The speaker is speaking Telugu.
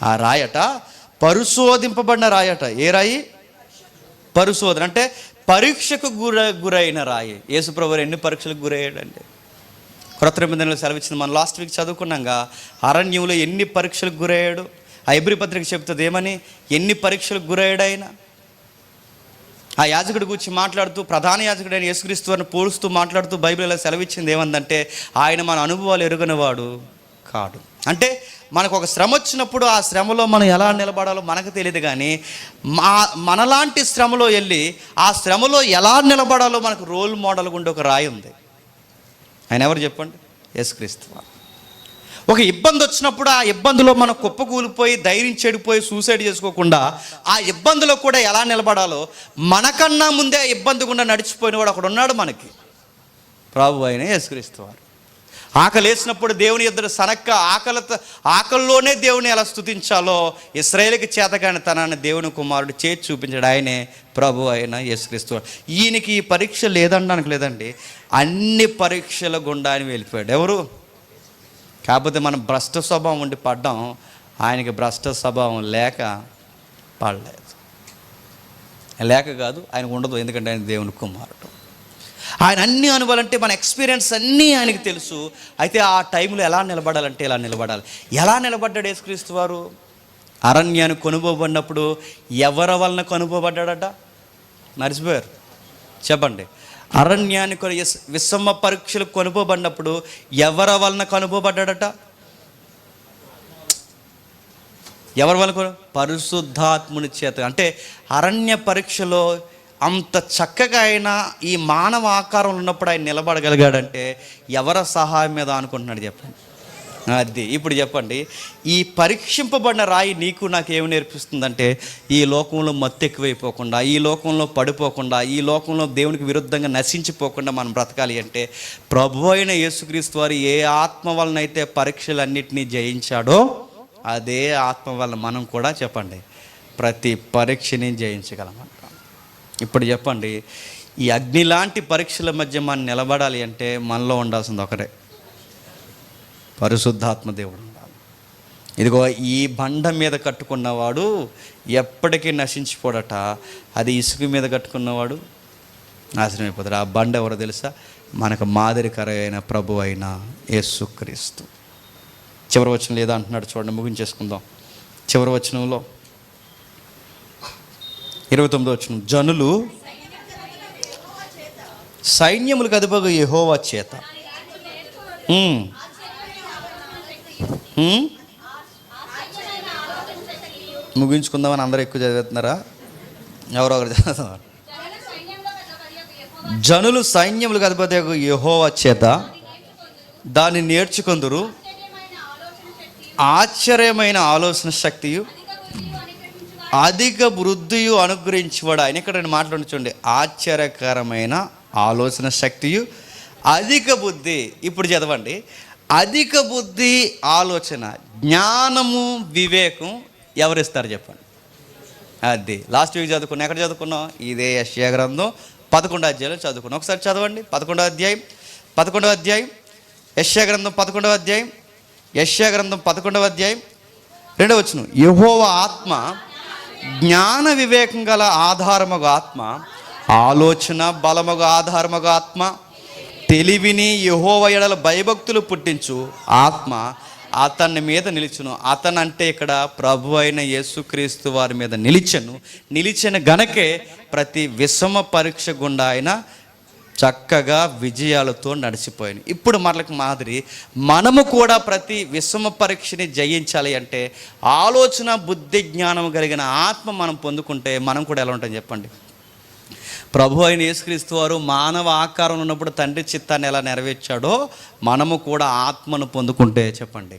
ఆ రాయట పరిశోధింపబడిన రాయట. ఏ రాయి? పరిశోధన అంటే పరీక్షకు గురైన రాయి. యేసుప్రభువు ఎన్ని పరీక్షలకు గురయ్యాడండి? క్రొత్త నిబంధనలో సెలవిచ్చింది. మనం లాస్ట్ వీక్ చదువుకున్నాగా అరణ్యంలో ఎన్ని పరీక్షలకు గురయ్యాడు. ఆ హెబ్రీ పత్రిక చెప్తుంది ఏమని, ఎన్ని పరీక్షలకు గురయ్యాడు ఆయన. ఆ యాజకుడి గురించి మాట్లాడుతూ, ప్రధాన యాజకుడైన యేసుక్రీస్తు వారిని పోలుస్తూ మాట్లాడుతూ బైబిల్ ఇలా సెలవిచ్చింది ఏమందంటే, ఆయన మన అనుభవాలు ఎరుగనివాడు కాడు. అంటే మనకు ఒక శ్రమ వచ్చినప్పుడు ఆ శ్రమలో మనం ఎలా నిలబడాలో మనకు తెలియదు, కానీ మనలాంటి శ్రమలో వెళ్ళి ఆ శ్రమలో ఎలా నిలబడాలో మనకు రోల్ మోడల్ గుండా ఒక రాయి ఉంది. ఆయన ఎవరు చెప్పండి? యేసుక్రీస్తు. ఒక ఇబ్బంది వచ్చినప్పుడు ఆ ఇబ్బందిలో మనం కుప్పకూలిపోయి ధైర్యం చెడిపోయి సూసైడ్ చేసుకోకుండా ఆ ఇబ్బందిలో కూడా ఎలా నిలబడాలో మనకన్నా ముందే ఆ ఇబ్బంది గుండా నడిచిపోయిన వాడు అక్కడ ఉన్నాడు మనకి, ప్రభు అయిన యేసుక్రీస్తు వారు. ఆకలి వేసినప్పుడు దేవుని ఎదురు సనక్క ఆకలిలోనే దేవుని ఎలా స్తుతించాలో ఇశ్రాయేలుకి చేతకాని తనాన్ని దేవుని కుమారుడు చేసి చూపించాడు. ఆయనే ప్రభు అయిన యేసుక్రీస్తు. ఈయనకి ఈ పరీక్ష లేదనడానికి లేదండి, అన్ని పరీక్షల గుండా ఆయన వెళ్ళిపోయాడు. ఎవరు? కాకపోతే మనం భ్రష్ట స్వభావం ఉండి పడ్డాం, ఆయనకి భ్రష్ట స్వభావం లేక పడలేదు. లేక కాదు, ఆయనకు ఉండదు, ఎందుకంటే ఆయన దేవుని కుమారుడు. ఆయన అన్ని అనుభవాలంటే మన ఎక్స్పీరియన్స్ అన్నీ ఆయనకి తెలుసు. అయితే ఆ టైంలో ఎలా నిలబడాలంటే ఇలా నిలబడాలి. ఎలా నిలబడ్డాడు యేసుక్రీస్తు వారు? అరణ్యాన్ని కొనుక్కోబడినప్పుడు ఎవరి వలన కొనుక్కోబడ్డాడట? మర్చిపోయారు, చెప్పండి. అరణ్యాన్ని విషమ పరీక్షలు కొనుక్కోబడినప్పుడు ఎవరి వలన కొనుక్కోబడ్డాడట? ఎవరి వలన? పరిశుద్ధాత్ముని చేత. అంటే అరణ్య పరీక్షలో అంత చక్కగా ఆయన ఈ మానవ ఆకారంలో ఉన్నప్పుడు ఆయన నిలబడగలిగాడంటే ఎవరి సహాయం మీద అనుకుంటున్నాడు చెప్పండి? అది ఇప్పుడు చెప్పండి, ఈ పరీక్షింపబడిన రాయి నీకు నాకు ఏమి నేర్పిస్తుందంటే, ఈ లోకంలో మత్తు ఎక్కువైపోకుండా, ఈ లోకంలో పడిపోకుండా, ఈ లోకంలో దేవునికి విరుద్ధంగా నశించిపోకుండా మనం బ్రతకాలి అంటే ప్రభు అయిన యేసుక్రీస్తు వారు ఏ ఆత్మ వలన అయితే పరీక్షలన్నింటినీ జయించాడో అదే ఆత్మ వలన మనం కూడా చెప్పండి ప్రతి పరీక్షని జయించగలమంట. ఇప్పుడు చెప్పండి, ఈ అగ్ని లాంటి పరీక్షల మధ్య మనం నిలబడాలి అంటే మనలో ఉండాల్సింది ఒకటే, పరిశుద్ధాత్మ దేవుడు ఉండాలి. ఇదిగో ఈ బండ మీద కట్టుకున్నవాడు ఎప్పటికీ నశించిపోడట, అది ఇసుక మీద కట్టుకున్నవాడు నాశనం అయిపోతాడు. ఆ బండ ఎవరో తెలుసా? మనకు మాదిరికరైన ప్రభు అయిన యేసుక్రీస్తు. చివరి వచనం లేదా అంటున్నాడు చూడండి, ముగించేసుకుందాం. చివరి వచనంలో 29వ వచనం, జనులు సైన్యములకు అధిపతియగు యెహోవా చేత. ముగించుకుందామని అందరూ ఎక్కువ చదువుతున్నారా? ఎవరో ఒకరు చదువుతున్నారు. జనులు సైన్యములకు అధిపతియగు యెహోవా చేత దాన్ని నేర్చుకొందురు, ఆశ్చర్యమైన ఆలోచన శక్తియు అధిక వృద్ధియు అనుగ్రహించేవాడు ఆయన. ఇక్కడ నేను మాట్లాడుచండి, ఆశ్చర్యకరమైన ఆలోచన శక్తియు అధిక బుద్ధి. ఇప్పుడు చదవండి, అధిక బుద్ధి, ఆలోచన, జ్ఞానము, వివేకం ఎవరిస్తారు చెప్పండి? అది లాస్ట్ వీక్ చదువుకున్నాం. ఎక్కడ చదువుకున్నాం? ఇదే యెషయా గ్రంథం 11వ అధ్యాయంలో చదువుకున్నాం. ఒకసారి చదవండి, 11వ అధ్యాయం యెషయా గ్రంథం 11వ అధ్యాయం, యెషయా గ్రంథం 11వ అధ్యాయం 2వ వచనం. యెహోవా ఆత్మ జ్ఞాన వివేకం గల ఆధారముగా ఆత్మ, ఆలోచన బలముగా ఆధారముగా ఆత్మ, తెలివిని యెహోవా యెడల భయభక్తులు పుట్టించు ఆత్మ అతని మీద నిలిచును. అతను అంటే ఇక్కడ ప్రభు అయిన యేసుక్రీస్తు వారి మీద నిలిచిన గనకే ప్రతి విషమ పరీక్ష గుండా ఆయన చక్కగా విజయాలతో నడిచిపోయాను. ఇప్పుడు మనకు మాదిరి మనము కూడా ప్రతి విషమ పరీక్షని జయించాలి అంటే ఆలోచన, బుద్ధి, జ్ఞానం కలిగిన ఆత్మ మనం పొందుకుంటే మనం కూడా ఎలా ఉంటాం చెప్పండి? ప్రభు అయిన యేసుక్రీస్తు వారు మానవ ఆకారం ఉన్నప్పుడు తండ్రి చిత్తాన్ని ఎలా నెరవేర్చాడో మనము కూడా ఆత్మను పొందుకుంటే చెప్పండి